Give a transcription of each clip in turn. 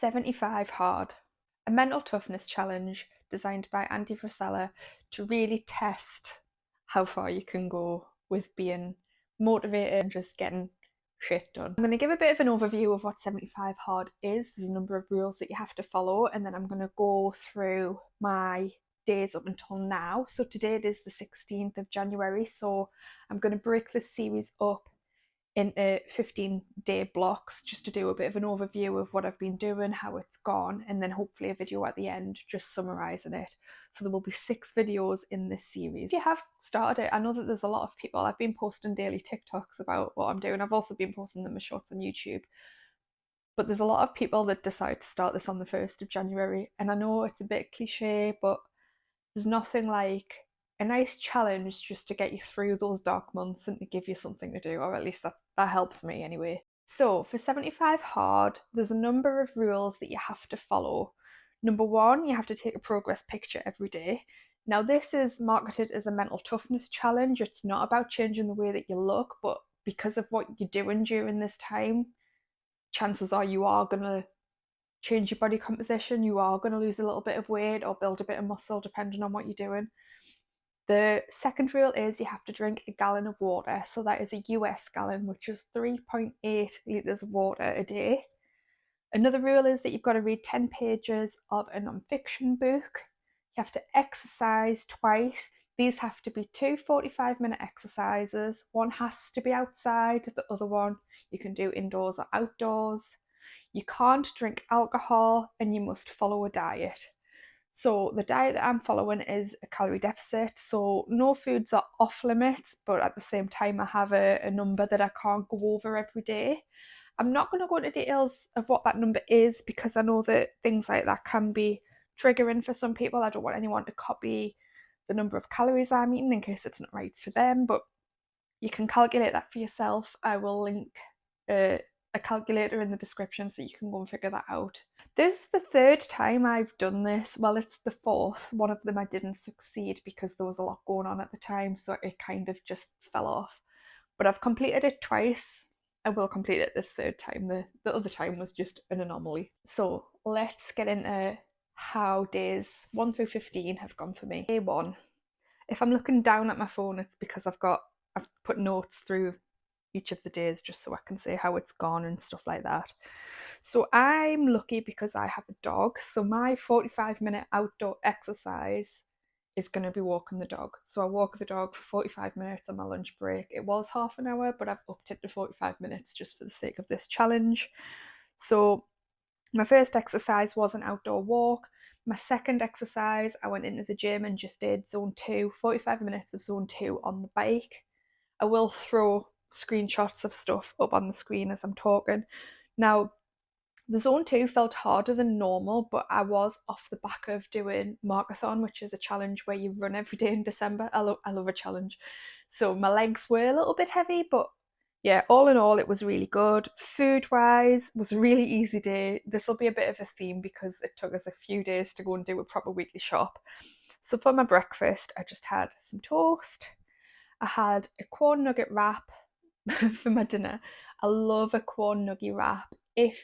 75 Hard, a mental toughness challenge designed by Frisella to really test how far you can go with being motivated and just getting shit done. I'm going to give a bit of an overview of what 75 Hard is. There's a number of rules that you have to follow, and then I'm going to go through my days up until now. So today it is the 16th of January, so I'm going to break this series up into 15-day blocks just to do a bit of an overview of what I've been doing, how it's gone, and then hopefully a video at the end just summarising it. So there will be 6 videos in this series. If you have started it, I know that there's a lot of people, I've been posting daily TikToks about what I'm doing. I've also been posting them as shorts on YouTube. But there's a lot of people that decide to start this on the 1st of January. And I know it's a bit cliche, but there's nothing like a nice challenge just to get you through those dark months and to give you something to do, or at least that helps me anyway. So for 75 Hard, there's a number of rules that you have to follow. Number 1, you have to take a progress picture every day. Now this is marketed as a mental toughness challenge. It's not about changing the way that you look, but because of what you're doing during this time, chances are you are going to change your body composition, you are going to lose a little bit of weight or build a bit of muscle depending on what you're doing. The second rule is you have to drink a gallon of water. So that is a US gallon, which is 3.8 litres of water a day. Another rule is that you've got to read 10 pages of a non-fiction book. You have to exercise twice. These have to be 2 45-minute exercises. One has to be outside, the other one you can do indoors or outdoors. You can't drink alcohol and you must follow a diet. So the diet that I'm following is a calorie deficit, so no foods are off limits, but at the same time I have a number that I can't go over every day. I'm not going to go into details of what that number is because I know that things like that can be triggering for some people. I don't want anyone to copy the number of calories I'm eating in case it's not right for them, but you can calculate that for yourself. I will link a calculator in the description so you can go and figure that out. This is the 3rd time I've done this. Well, it's the 4th. One of them I didn't succeed because there was a lot going on at the time, so it kind of just fell off. But I've completed it twice. I will complete it this 3rd time. The other time was just an anomaly. So let's get into how days 1 through 15 have gone for me. Day 1. If I'm looking down at my phone, it's because I've put notes through each of the days just so I can say how it's gone and stuff like that. So I'm lucky because I have a dog. So my 45-minute outdoor exercise is going to be walking the dog. So I walk the dog for 45 minutes on my lunch break. It was half an hour, but I've upped it to 45 minutes just for the sake of this challenge. So my first exercise was an outdoor walk. My second exercise, I went into the gym and just did zone 2, 45 minutes of zone 2 on the bike. I will throw screenshots of stuff up on the screen as I'm talking. Now, the zone 2 felt harder than normal, but I was off the back of doing Markathon, which is a challenge where you run every day in December. I love a challenge. So my legs were a little bit heavy, but yeah, all in all, it was really good. Food-wise, was a really easy day. This will be a bit of a theme because it took us a few days to go and do a proper weekly shop. So for my breakfast, I just had some toast. I had a corn nugget wrap for my dinner. I love a corn nugget wrap. If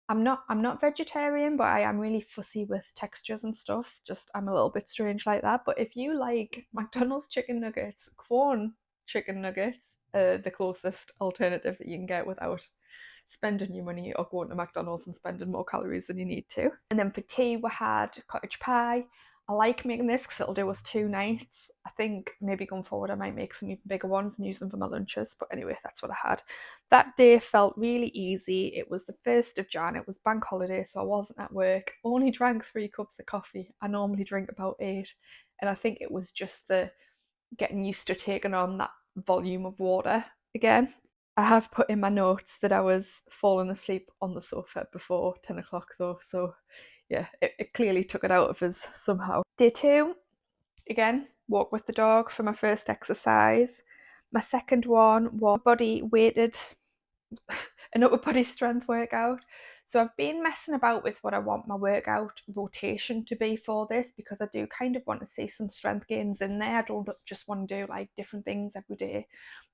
I'm not vegetarian, but I am really fussy with textures and stuff. Just I'm a little bit strange like that. But if you like McDonald's chicken nuggets, corn chicken nuggets are the closest alternative that you can get without spending your money or going to McDonald's and spending more calories than you need to. And then for tea we had cottage pie. I like making this because it'll do us 2 nights. I think maybe going forward I might make some even bigger ones and use them for my lunches. But anyway, that's what I had. That day felt really easy. It was the 1st of Jan. It was bank holiday, so I wasn't at work. Only drank 3 cups of coffee. I normally drink about 8. And I think it was just the getting used to taking on that volume of water again. I have put in my notes that I was falling asleep on the sofa before 10 o'clock though, so yeah, it clearly took it out of us somehow. Day 2, again, walk with the dog for my first exercise. My second one was body weighted, an upper body strength workout. So I've been messing about with what I want my workout rotation to be for this because I do kind of want to see some strength gains in there. I don't just want to do like different things every day.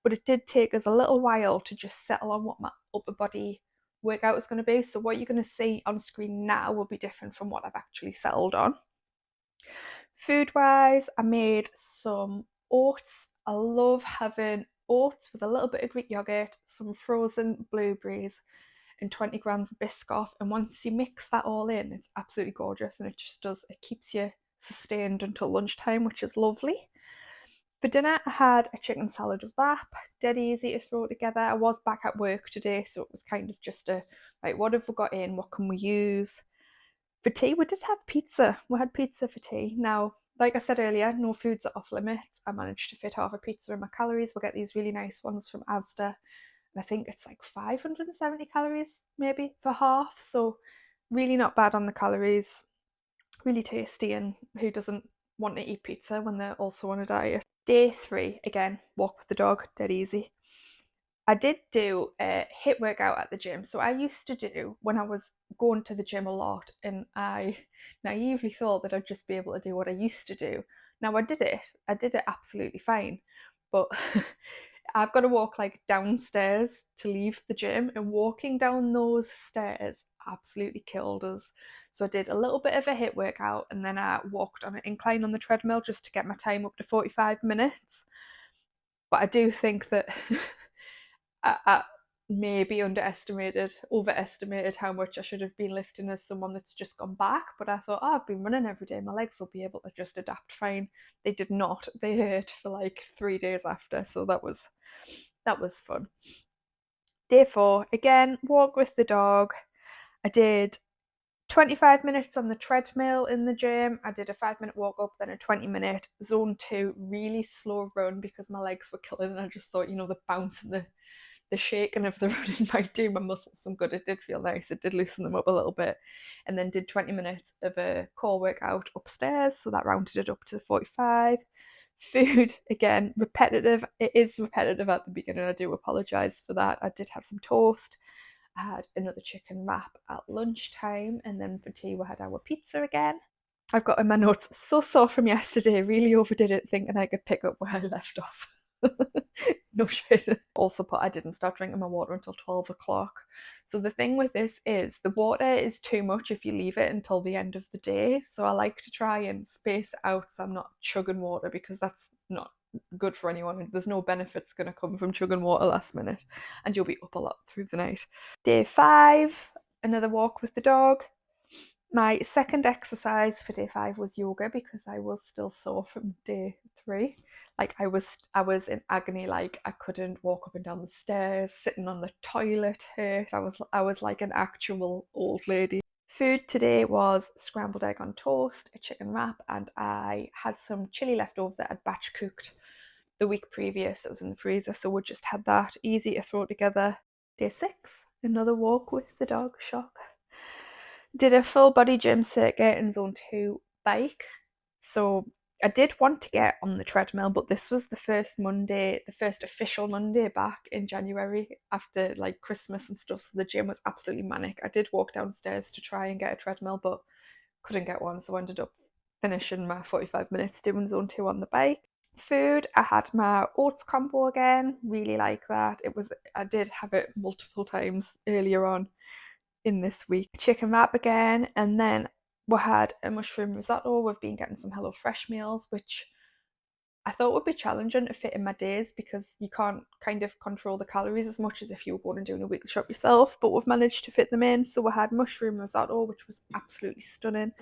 But it did take us a little while to just settle on what my upper body workout is going to be. So what you're going to see on screen now will be different from what I've actually settled on. Food wise, I made some oats. I love having oats with a little bit of Greek yogurt, some frozen blueberries, and 20 grams of Biscoff. And once you mix that all in, it's absolutely gorgeous, and it keeps you sustained until lunchtime, which is lovely. For dinner, I had a chicken salad wrap, dead easy to throw together. I was back at work today, so it was kind of just like, what have we got in? What can we use? For tea, we did have pizza. We had pizza for tea. Now, like I said earlier, no foods are off limits. I managed to fit half a pizza in my calories. We'll get these really nice ones from Asda. And I think it's like 570 calories maybe for half. So really not bad on the calories. Really tasty, and who doesn't want to eat pizza when they're also on a diet? Day 3, again, walk with the dog, dead easy. I did do a HIIT workout at the gym. So I used to do, when I was going to the gym a lot, and I naively thought that I'd just be able to do what I used to do. Now I did it absolutely fine, but I've got to walk like downstairs to leave the gym, and walking down those stairs absolutely killed us. So I did a little bit of a HIIT workout, and then I walked on an incline on the treadmill just to get my time up to 45 minutes. But I do think that I maybe overestimated how much I should have been lifting as someone that's just gone back. But I thought, oh, I've been running every day, my legs will be able to just adapt fine. They did not. They hurt for like 3 days after, so that was fun. Day 4, again, walk with the dog. I did 25 minutes on the treadmill in the gym. I did a 5-minute walk up, then a 20-minute zone 2 really slow run because my legs were killing, and I just thought, the bounce and the shaking of the running might do my muscles some good. It did feel nice. It did loosen them up a little bit. And then did 20 minutes of a core workout upstairs, so that rounded it up to 45. Food, again, repetitive. It is repetitive at the beginning. I do apologise for that. I did have some toast. I had another chicken wrap at lunchtime, and then for tea we had our pizza again. I've got in my notes, so sore from yesterday, really overdid it thinking I could pick up where I left off. No shit. Also put I didn't start drinking my water until 12 o'clock. So the thing with this is the water is too much if you leave it until the end of the day. So I like to try and space it out so I'm not chugging water, because that's not good for anyone. There's no benefits going to come from chugging water last minute, and you'll be up a lot through the night. Day 5, another walk with the dog. My second exercise for day 5 was yoga, because I was still sore from day 3. Like I was in agony. Like I couldn't walk up and down the stairs. Sitting on the toilet hurt. I was like an actual old lady. Food today was scrambled egg on toast, a chicken wrap, and I had some chili left over that I'd batch cooked the week previous. That was in the freezer, so we just had that, easy to throw together. Day 6, another walk with the dog. Shock. Did a full body gym circuit in zone 2 bike. So I did want to get on the treadmill, but this was the first official Monday back in January after like Christmas and stuff. So the gym was absolutely manic. I did walk downstairs to try and get a treadmill, but couldn't get one. So I ended up finishing my 45 minutes doing zone 2 on the bike. Food, I had my oats combo again. Really like that. I did have it multiple times earlier on in this week. Chicken wrap again, and then we had a mushroom risotto. We've been getting some HelloFresh meals, which I thought would be challenging to fit in my days, because you can't kind of control the calories as much as if you were going and doing a weekly shop yourself, but we've managed to fit them in. So we had mushroom risotto, which was absolutely stunning,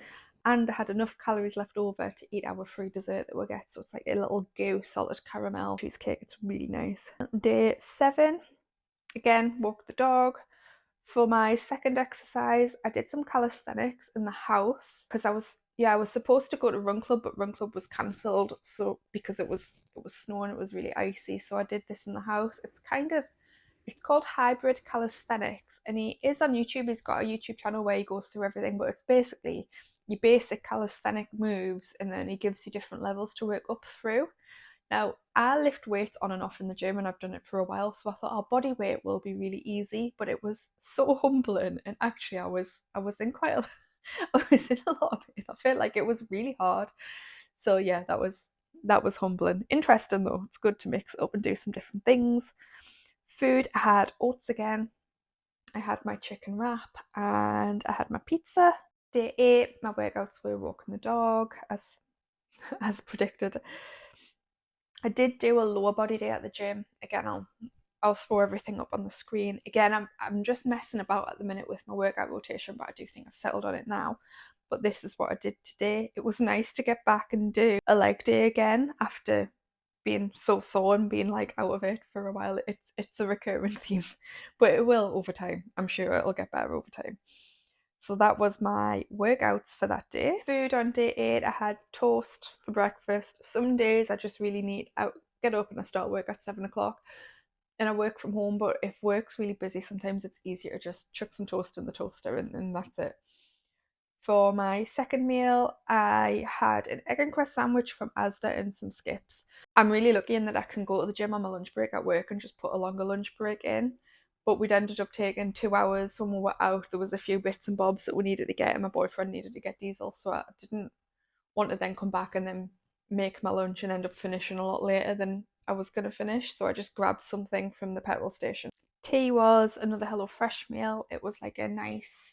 and I had enough calories left over to eat our free dessert that we get. So it's like a little goo salted caramel cheesecake. It's really nice. Day 7, again, walk the dog. For my second exercise, I did some calisthenics in the house, because I was supposed to go to run club, but run club was cancelled, so because it was snowing, it was really icy. So I did this in the house. It's called hybrid calisthenics, and he is on YouTube. He's got a YouTube channel where he goes through everything, but it's basically your basic calisthenic moves, and then he gives you different levels to work up through. Now, I lift weights on and off in the gym, and I've done it for a while, so I thought, oh, body weight will be really easy, but it was so humbling. And actually, I was in quite a, I was in a lot of pain. I felt like it was really hard. So yeah, that was humbling. Interesting though. It's good to mix it up and do some different things. Food, I had oats again. I had my chicken wrap and I had my pizza. Day 8, my workouts were walking the dog, as predicted. I did do a lower body day at the gym. Again, I'll throw everything up on the screen. Again, I'm just messing about at the minute with my workout rotation, but I do think I've settled on it now. But this is what I did today. It was nice to get back and do a leg day again after being so sore and being like out of it for a while. It's a recurring theme, but it will over time. I'm sure it'll get better over time. So that was my workouts for that day. Food on day 8, I had toast for breakfast. Some days I just really need, I get up and I start work at 7 o'clock and I work from home, but if work's really busy, sometimes it's easier to just chuck some toast in the toaster and that's it. For my second meal, I had an egg and crust sandwich from Asda and some skips. I'm really lucky in that I can go to the gym on my lunch break at work and just put a longer lunch break in. But we'd ended up taking 2 hours when we were out. There was a few bits and bobs that we needed to get, and my boyfriend needed to get diesel, so I didn't want to then come back and then make my lunch and end up finishing a lot later than I was going to finish. So I just grabbed something from the petrol station. Tea was another HelloFresh meal. It was like a nice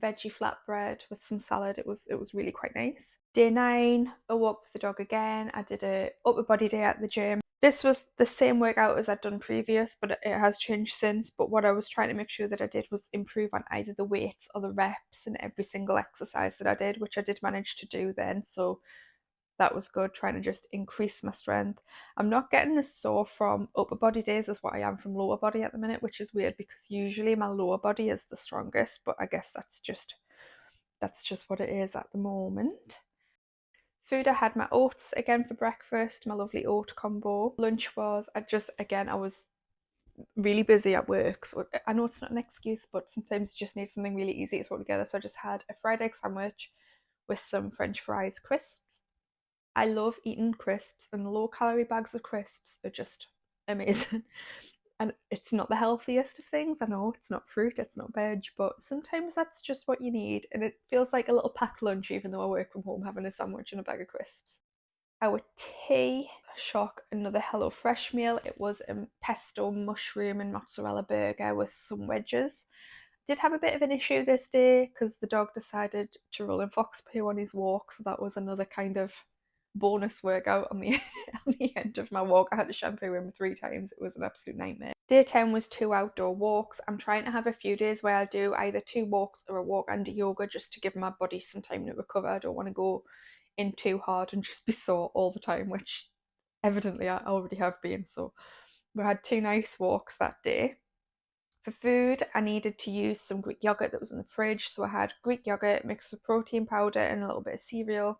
veggie flatbread with some salad. It was really quite nice. Day 9, I walked with the dog again. I did a upper body day at the gym. This was the same workout as I'd done previous, but it has changed since. But what I was trying to make sure that I did was improve on either the weights or the reps in every single exercise that I did, which I did manage to do then. So that was good, trying to just increase my strength. I'm not getting as sore from upper body days as what I am from lower body at the minute, which is weird because usually my lower body is the strongest, but I guess that's just what it is at the moment. Food, I had my oats again for breakfast, my lovely oat combo. Lunch was, I was really busy at work, so I know it's not an excuse, but sometimes you just need something really easy to throw together. So I just had a fried egg sandwich with some French fries, crisps. I love eating crisps, and low calorie bags of crisps are just amazing. And it's not the healthiest of things. I know it's not fruit, it's not veg, but sometimes that's just what you need. And it feels like a little packed lunch, even though I work from home, having a sandwich and a bag of crisps. Our tea, shock, another HelloFresh meal. It was a pesto mushroom and mozzarella burger with some wedges. Did have a bit of an issue this day because the dog decided to roll in fox poo on his walk, so that was another kind of bonus workout on the on the end of my walk. I had to shampoo him 3 times. It was an absolute nightmare. Day 10 was 2 outdoor walks. I'm trying to have a few days where I do either 2 walks or a walk and a yoga just to give my body some time to recover. I don't want to go in too hard and just be sore all the time, which evidently I already have been. So we had 2 nice walks that day. For food, I needed to use some Greek yogurt that was in the fridge. So I had Greek yogurt mixed with protein powder and a little bit of cereal.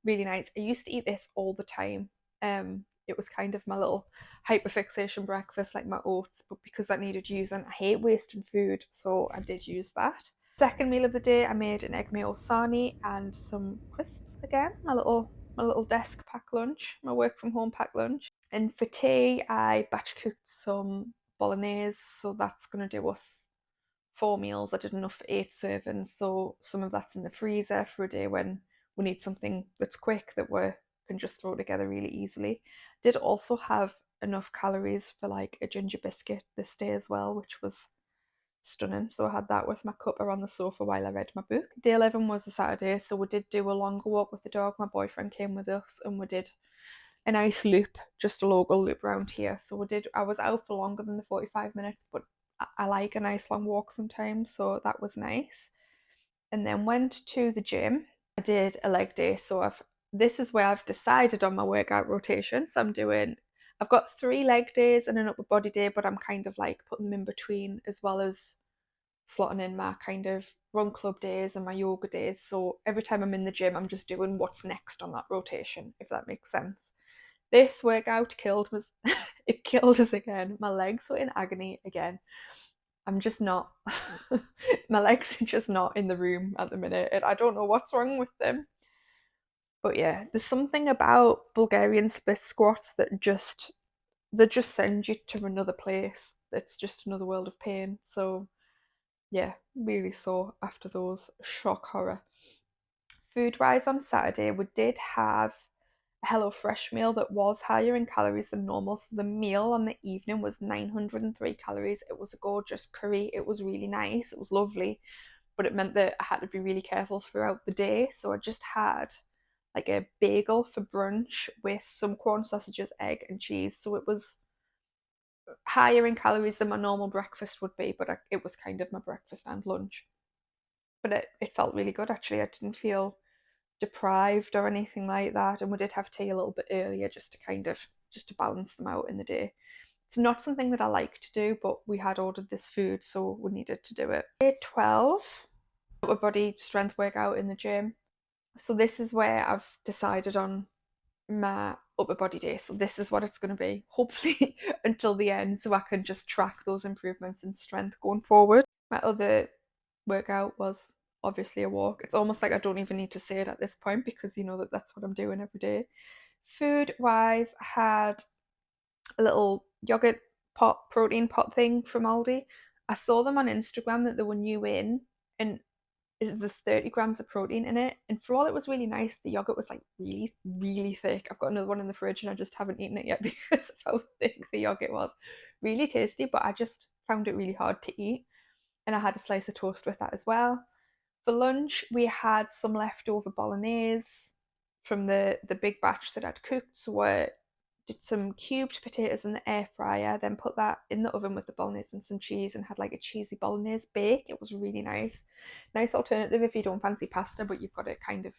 Really nice. I used to eat this all the time. It was kind of my little hyperfixation breakfast, like my oats, but because I needed using, I hate wasting food, so I did use that. Second meal of the day, I made an egg mayo sarnie and some crisps again. My little desk pack lunch, my work from home pack lunch. And for tea, I batch cooked some bolognese, so that's gonna do us 4 meals. I did enough for 8 servings, so some of that's in the freezer for a day when we need something that's quick that we can just throw together really easily. Did also have enough calories for like a ginger biscuit this day as well, which was stunning. So I had that with my cuppa on the sofa while I read my book. Day 11 was a Saturday, so we did do a longer walk with the dog. My boyfriend came with us and we did a nice loop, just a local loop around here. So I was out for longer than the 45 minutes, but I like a nice long walk sometimes, so that was nice. And then went to the gym. I did a leg day, so this is where I've decided on my workout rotation. So I've got 3 leg days and an upper body day, but I'm kind of like putting them in between, as well as slotting in my kind of run club days and my yoga days. So every time I'm in the gym, I'm just doing what's next on that rotation, if that makes sense. This workout killed us. It killed us again. My legs were in agony again. I'm just not. My legs are just not in the room at the minute. I don't know what's wrong with them. But yeah, there's something about Bulgarian split squats that just send you to another place. It's just another world of pain. So yeah, really sore after those. Shock horror. Food wise on Saturday, we did have HelloFresh meal that was higher in calories than normal. So the meal on the evening was 903 calories. It was a gorgeous curry. It was really nice. It was lovely, but it meant that I had to be really careful throughout the day. So I just had like a bagel for brunch with some corn sausages, egg, and cheese. So it was higher in calories than my normal breakfast would be, but it was kind of my breakfast and lunch. But it felt really good actually. I didn't feel deprived or anything like that, and we did have tea a little bit earlier just to balance them out in the day. It's not something that I like to do, but we had ordered this food, so we needed to do it. Day 12, upper body strength workout in the gym. So this is where I've decided on my upper body day. So this is what it's going to be, hopefully until the end, so I can just track those improvements in strength going forward. My other workout was obviously a walk. It's almost like I don't even need to say it at this point because you know that that's what I'm doing every day. Food wise, I had a little yogurt pot, protein pot thing from Aldi. I saw them on Instagram that they were new in, and there's 30 grams of protein in it. And for all it was really nice, the yogurt was like really, really thick. I've got another one in the fridge and I just haven't eaten it yet because of how thick the yogurt was. Really tasty, but I just found it really hard to eat. And I had a slice of toast with that as well. For lunch, we had some leftover bolognese from the big batch that I'd cooked. So I did some cubed potatoes in the air fryer, then put that in the oven with the bolognese and some cheese and had like a cheesy bolognese bake. It was really nice. Nice alternative if you don't fancy pasta, but you've got it kind of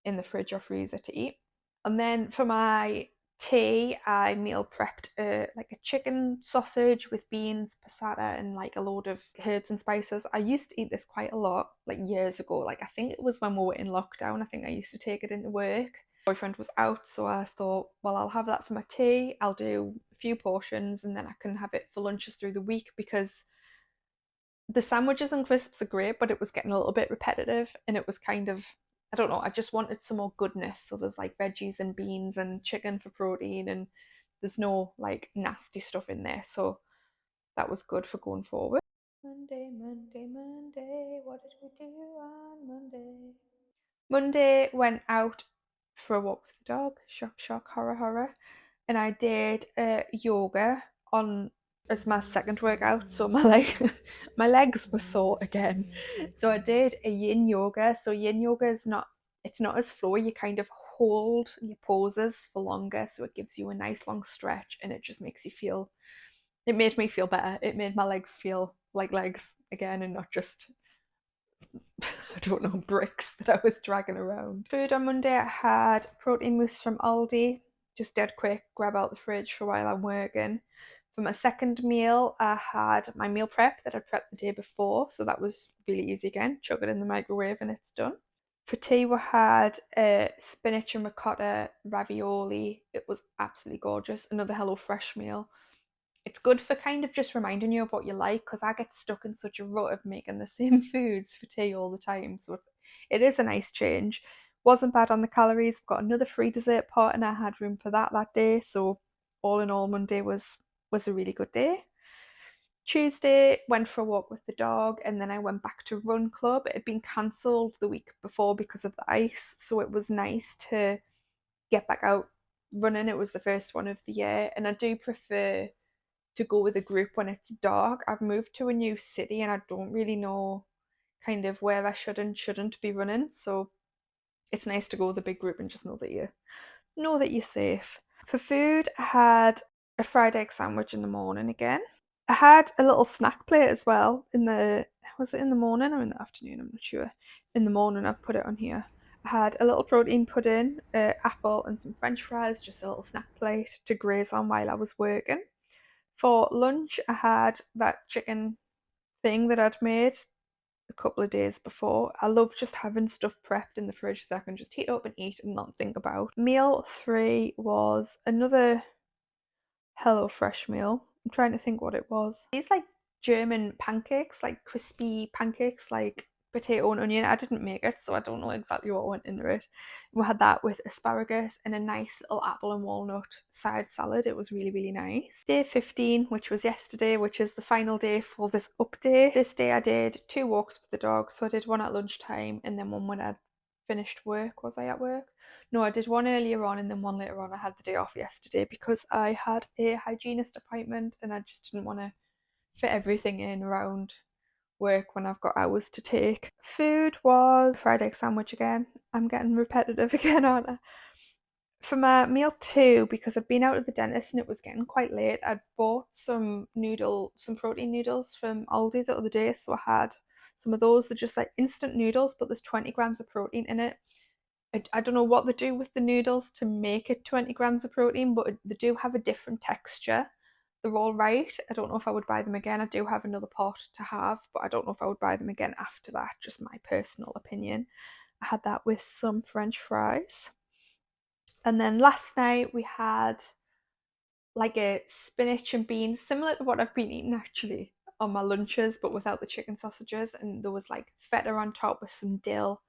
in the fridge or freezer to eat. And then for my tea, I meal prepped like a chicken sausage with beans, passata, and like a load of herbs and spices. I used to eat this quite a lot, like years ago. Like I think it was when we were in lockdown. I think I used to take it into work. My boyfriend was out, so I thought, well, I'll have that for my tea. I'll do a few portions, and then I can have it for lunches through the week because the sandwiches and crisps are great, but it was getting a little bit repetitive, and it was kind of, I don't know, I just wanted some more goodness. So there's like veggies and beans and chicken for protein, and there's no like nasty stuff in there. So that was good for going forward. Monday, Monday, Monday, what did we do on Monday? Monday went out for a walk with the dog. Shock, shock, horror, horror. And I did yoga on as my second workout. So my legs were sore again. So I did a yin yoga. So yin yoga is not, it's not as flowy. You kind of hold your poses for longer, so it gives you a nice long stretch, and it just makes you feel. It made me feel better. It made my legs feel like legs again, and not just I don't know, bricks that I was dragging around. Food on Monday, I had protein mousse from Aldi, just dead quick, grab out the fridge for while I'm working. For my second meal, I had my meal prep that I prepped the day before, so that was really easy again. Chuck it in the microwave and it's done. For tea, we had spinach and ricotta ravioli. It was absolutely gorgeous. Another HelloFresh meal. It's good for kind of just reminding you of what you like, because I get stuck in such a rut of making the same foods for tea all the time. So it is a nice change. Wasn't bad on the calories. Got another free dessert pot and I had room for that day. So all in all, Monday was a really good day. Tuesday, went for a walk with the dog, and then I went back to run club. It had been cancelled the week before because of the ice, so it was nice to get back out running. It was the first one of the year, and I do prefer to go with a group when it's dark. I've moved to a new city and I don't really know kind of where I should and shouldn't be running, so it's nice to go with a big group and just know that you're safe. For food, I had a fried egg sandwich in the morning again. I had a little snack plate as well was it in the morning or in the afternoon? I'm not sure. In the morning, I've put it on here. I had a little protein pudding, apple, and some French fries, just a little snack plate to graze on while I was working. For lunch, I had that chicken thing that I'd made a couple of days before. I love just having stuff prepped in the fridge that I can just heat up and eat and not think about. Meal 3 was another HelloFresh meal. I'm trying to think what it was. These like German pancakes, like crispy pancakes, like potato and onion. I didn't make it, so I don't know exactly what went into it. We had that with asparagus and a nice little apple and walnut side salad. It was really, really nice. Day 15, which was yesterday, which is the final day for this update. This day I did 2 walks with the dog. So I did one at lunchtime and then one when I finished work. Was I at work? No, I did one earlier on and then one later on. I had the day off yesterday because I had a hygienist appointment and I just didn't want to fit everything in around work when I've got hours to take. Food was fried egg sandwich again. I'm getting repetitive again, aren't I? For my meal two, because I'd been out of the dentist and it was getting quite late, I'd bought some protein noodles from Aldi the other day. So I had some of those. They're just like instant noodles, but there's 20 grams of protein in it. I don't know what they do with the noodles to make it 20 grams of protein, but they do have a different texture. They're all right. I don't know if I would buy them again. I do have another pot to have, but I don't know if I would buy them again after that. Just my personal opinion. I had that with some French fries. And then last night we had like a spinach and beans, similar to what I've been eating actually on my lunches, but without the chicken sausages. And there was like feta on top with some dill,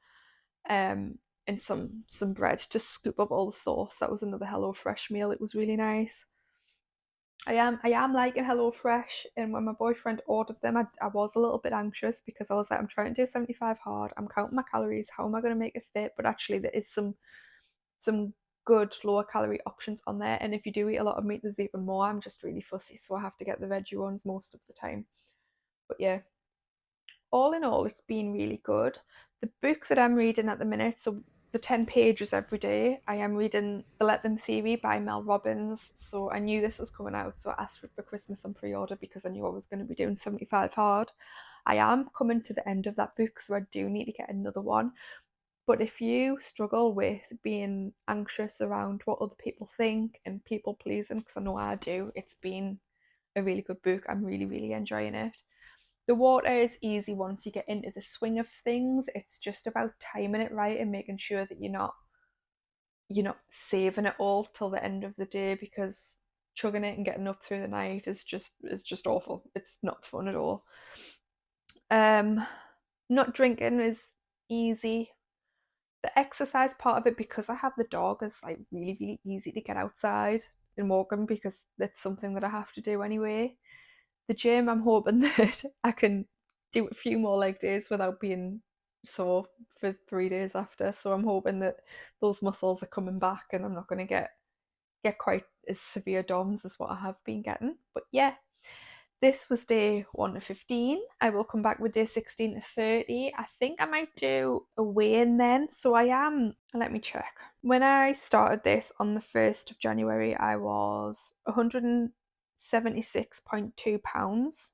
and some bread to scoop up all the sauce. That was another HelloFresh meal. It was really nice. I am liking HelloFresh, and when my boyfriend ordered them, I was a little bit anxious because I was like, I'm trying to do 75 hard. I'm counting my calories. How am I going to make it fit? But actually, there is some good lower calorie options on there. And if you do eat a lot of meat, there's even more. I'm just really fussy, so I have to get the veggie ones most of the time. But yeah, all in all, it's been really good. The book that I'm reading at the minute, so the 10 pages every day, I am reading The Let Them Theory by Mel Robbins. So I knew this was coming out, so I asked for it for Christmas on pre-order because I knew I was going to be doing 75 hard. I am coming to the end of that book, so I do need to get another one. But if you struggle with being anxious around what other people think and people pleasing, because I know I do, it's been a really good book. I'm really, really enjoying it. The water is easy once you get into the swing of things. It's just about timing it right and making sure that you're not saving it all till the end of the day, because chugging it and getting up through the night is just awful. It's not fun at all. Um, Not drinking is easy. The exercise part of it, because I have the dog, is like really, really easy to get outside and walk him because that's something that I have to do anyway. The gym, I'm hoping that I can do a few more leg days without being sore for 3 days after. So I'm hoping that those muscles are coming back and I'm not going to get quite as severe DOMs as what I have been getting. But yeah, this was day 1 to 15. I will come back with day 16 to 30. I think I might do a weigh-in then. So I am, let me check. When I started this on the 1st of January, I was 176.2 pounds.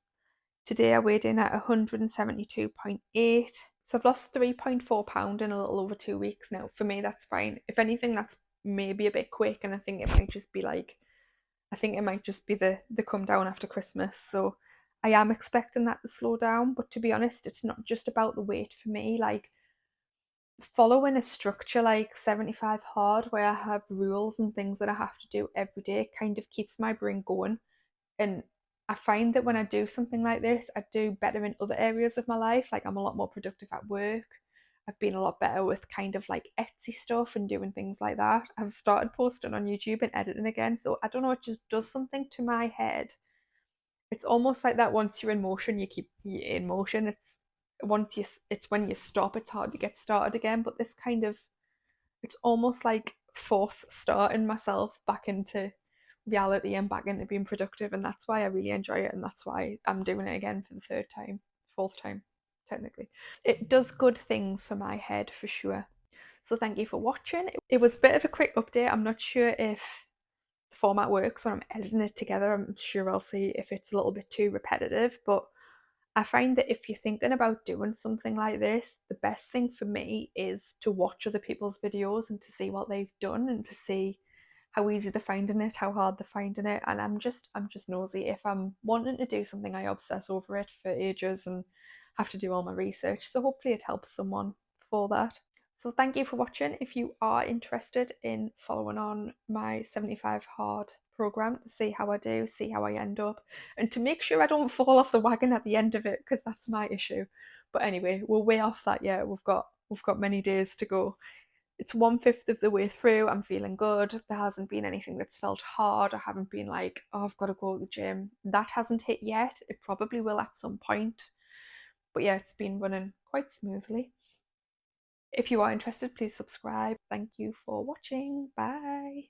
Today I weighed in at 172.8. So I've lost 3.4 pound in a little over 2 weeks now. For me, that's fine. If anything, that's maybe a bit quick, and I think it might just be the come down after Christmas. So I am expecting that to slow down. But to be honest, it's not just about the weight for me. Like, following a structure like 75 hard, where I have rules and things that I have to do every day, kind of keeps my brain going. And I find that when I do something like this, I do better in other areas of my life. Like, I'm a lot more productive at work. I've been a lot better with kind of like Etsy stuff and doing things like that. I've started posting on YouTube and editing again. So I don't know, it just does something to my head. It's almost like that once you're in motion, you're in motion. It's when you stop, it's hard to get started again. But this kind of, it's almost like force starting myself back into reality and back into being productive, and that's why I really enjoy it, and that's why I'm doing it again for the fourth time technically. It does good things for my head for sure. So thank you for watching. It was a bit of a quick update. I'm not sure if the format works when I'm editing it together. I'm sure I'll see if it's a little bit too repetitive, but I find that if you're thinking about doing something like this, the best thing for me is to watch other people's videos and to see what they've done and to see how easy they're finding it, how hard they're finding it. And I'm just nosy. If I'm wanting to do something, I obsess over it for ages and have to do all my research. So hopefully it helps someone for that. So thank you for watching. If you are interested in following on my 75 hard program to see how I do, see how I end up, and to make sure I don't fall off the wagon at the end of it, because that's my issue. But anyway, we're way off that yet. We've got many days to go. It's 1/5 of the way through. I'm feeling good. There hasn't been anything that's felt hard. I haven't been like, oh, I've got to go to the gym. That hasn't hit yet. It probably will at some point. But yeah, it's been running quite smoothly. If you are interested, please subscribe. Thank you for watching. Bye.